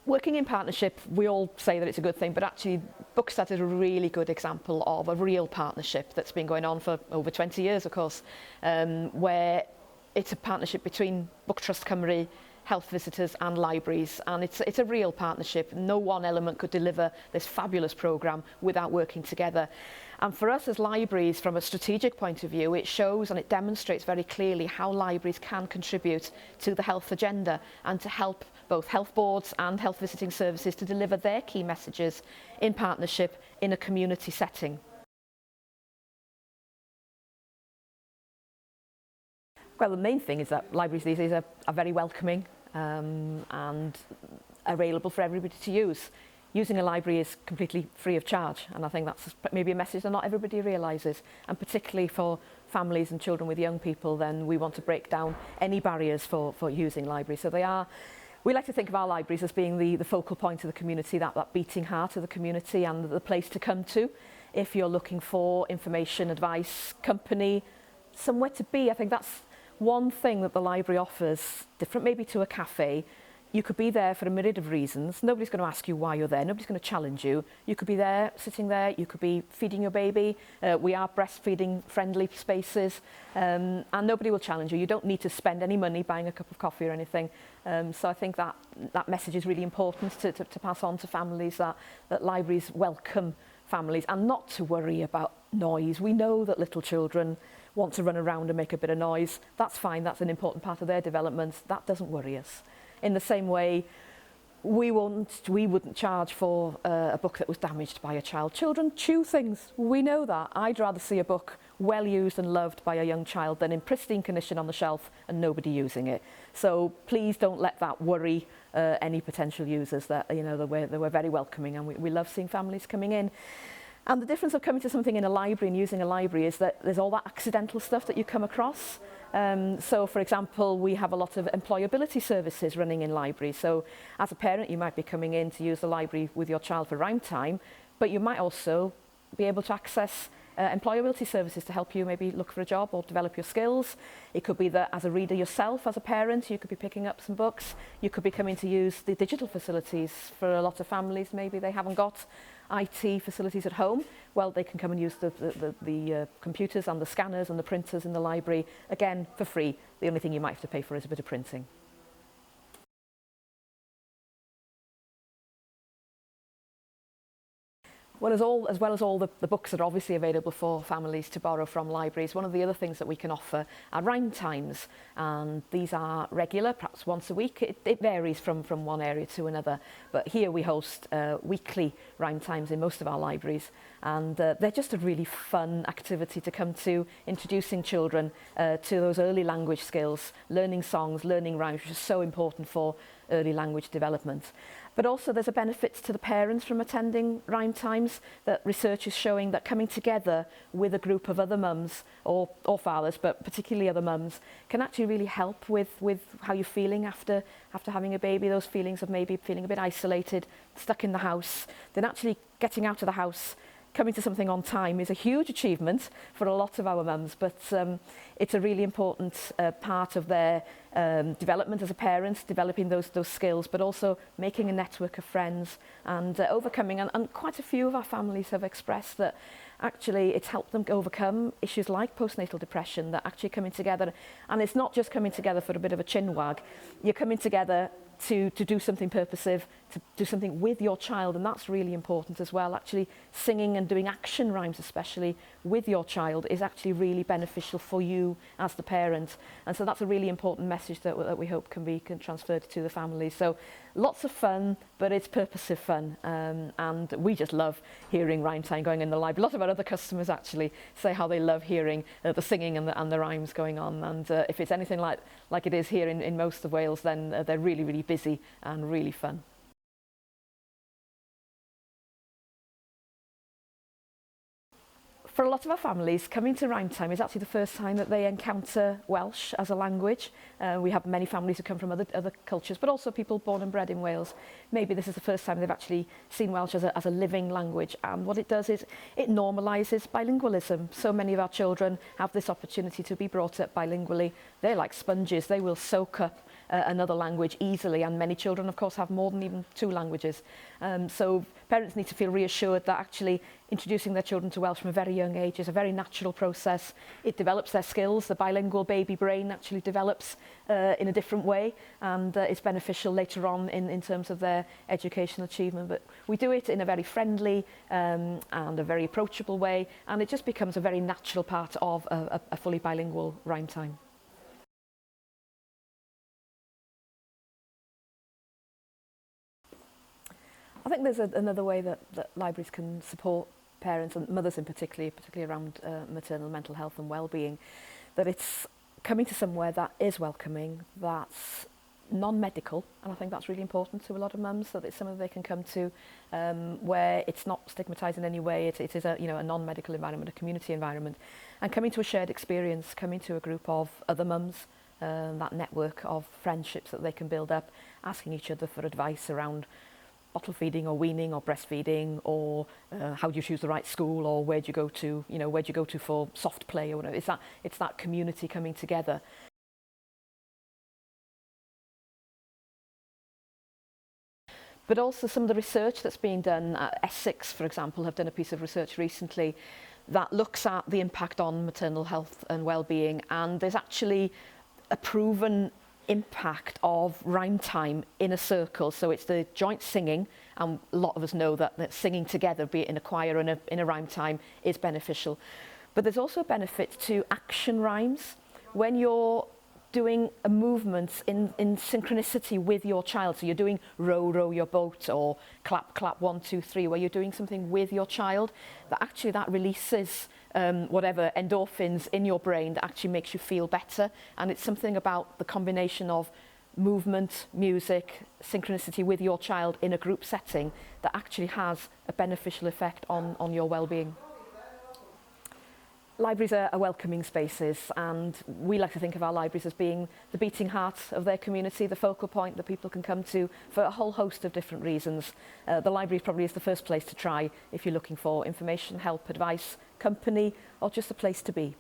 Working in partnership, we all say that it's a good thing, but actually Bookstart is a really good example of a real partnership that's been going on for over 20 years, of course, where it's a partnership between BookTrust Cymru, health visitors and libraries, and it's a real partnership. No one element could deliver this fabulous programme without working together. And for us as libraries, from a strategic point of view, it shows and it demonstrates very clearly how libraries can contribute to the health agenda and to help both health boards and health visiting services to deliver their key messages in partnership in a community setting. Well, the main thing is that libraries these days are very welcoming and available for everybody to use. Using a library is completely free of charge, and I think that's maybe a message that not everybody realises, and particularly for families and children with young people, then we want to break down any barriers for using libraries. So we like to think of our libraries as being the focal point of the community, that beating heart of the community, and the place to come to if you're looking for information, advice, company, somewhere to be. I think that's one thing that the library offers, different maybe to a cafe. You could be there for a myriad of reasons. Nobody's going to ask you why you're there. Nobody's going to challenge you. You could be there, sitting there. You could be feeding your baby. We are breastfeeding friendly spaces, and nobody will challenge you. You don't need to spend any money buying a cup of coffee or anything. So I think that message is really important to pass on to families, that libraries welcome families and not to worry about noise. We know that little children want to run around and make a bit of noise. That's fine. That's an important part of their development. That doesn't worry us. In the same way, we wouldn't charge for a book that was damaged by a child. Children chew things. We know that. I'd rather see a book well used and loved by a young child than in pristine condition on the shelf and nobody using it. So please don't let that worry any potential users. That we're very welcoming, and we love seeing families coming in. And the difference of coming to something in a library and using a library is that there's all that accidental stuff that you come across. So, for example, we have a lot of employability services running in libraries. So, as a parent, you might be coming in to use the library with your child for Rhymetime, but you might also be able to access employability services to help you maybe look for a job or develop your skills. It could be that as a reader yourself, as a parent, you could be picking up some books. You could be coming to use the digital facilities. For a lot of families, maybe they haven't got IT facilities at home. Well, they can come and use the computers and the scanners and the printers in the library, again, for free. The only thing you might have to pay for is a bit of printing. Well, as well as all the books that are obviously available for families to borrow from libraries, one of the other things that we can offer are rhyme times, and these are regular, perhaps once a week. It varies from one area to another, but here we host weekly rhyme times in most of our libraries, and they're just a really fun activity to come to, introducing children to those early language skills, learning songs, learning rhymes, which is so important for early language development. But also there's a benefit to the parents from attending rhyme times, that research is showing that coming together with a group of other mums or fathers, but particularly other mums, can actually really help with how you're feeling after having a baby, those feelings of maybe feeling a bit isolated, stuck in the house. Then actually getting out of the house, coming to something on time is a huge achievement for a lot of our mums, but it's a really important part of their development as a parent, developing those skills, but also making a network of friends and overcoming, and quite a few of our families have expressed that actually it's helped them overcome issues like postnatal depression, that actually coming together, and it's not just coming together for a bit of a chin wag, you're coming together to do something purposive, to do something with your child, and that's really important as well. Actually singing and doing action rhymes especially with your child is actually really beneficial for you as the parent, and so that's a really important message that we hope can be transferred to the families. So lots of fun, but it's purposive fun, and we just love hearing rhyme time going in the library. A lot of our other customers actually say how they love hearing the singing and the rhymes going on, and if it's anything like it is here in most of Wales, then they're really, really busy and really fun. For a lot of our families, coming to Rhymetime is actually the first time that they encounter Welsh as a language. We have many families who come from other cultures, but also people born and bred in Wales. Maybe this is the first time they've actually seen Welsh as a living language, and what it does is it normalises bilingualism. So many of our children have this opportunity to be brought up bilingually. They're like sponges, they will soak up another language easily, and many children of course have more than even 2 languages. So parents need to feel reassured that actually introducing their children to Welsh from a very young age is a very natural process. It develops their skills. The bilingual baby brain actually develops in a different way, and it's beneficial later on in terms of their educational achievement. But we do it in a very friendly and a very approachable way, and it just becomes a very natural part of a fully bilingual Rhymetime. I think there's another way that libraries can support parents and mothers in particularly around maternal mental health and well-being, that it's coming to somewhere that is welcoming, that's non-medical, and I think that's really important to a lot of mums, that it's somewhere they can come to where it's not stigmatised in any way. It is a non-medical environment, a community environment, and coming to a shared experience, coming to a group of other mums, that network of friendships that they can build up, asking each other for advice around bottle feeding or weaning or breastfeeding, or how do you choose the right school, or where do you go to for soft play, or whatever. It's that community coming together. But also some of the research that's being done, Essex, for example, have done a piece of research recently that looks at the impact on maternal health and well-being, and there's actually a proven impact of Rhymetime in a circle. So it's the joint singing, and a lot of us know that singing together, be it in a choir or in a Rhymetime, is beneficial. But there's also a benefit to action rhymes. When you're doing a movement in synchronicity with your child, so you're doing row, row your boat, or clap, clap, 1, 2, 3, where you're doing something with your child, that releases whatever endorphins in your brain that actually makes you feel better. And it's something about the combination of movement, music, synchronicity with your child in a group setting that actually has a beneficial effect on your well-being. Libraries are welcoming spaces, and we like to think of our libraries as being the beating heart of their community, the focal point that people can come to for a whole host of different reasons. The library probably is the first place to try if you're looking for information, help, advice, company, or just a place to be.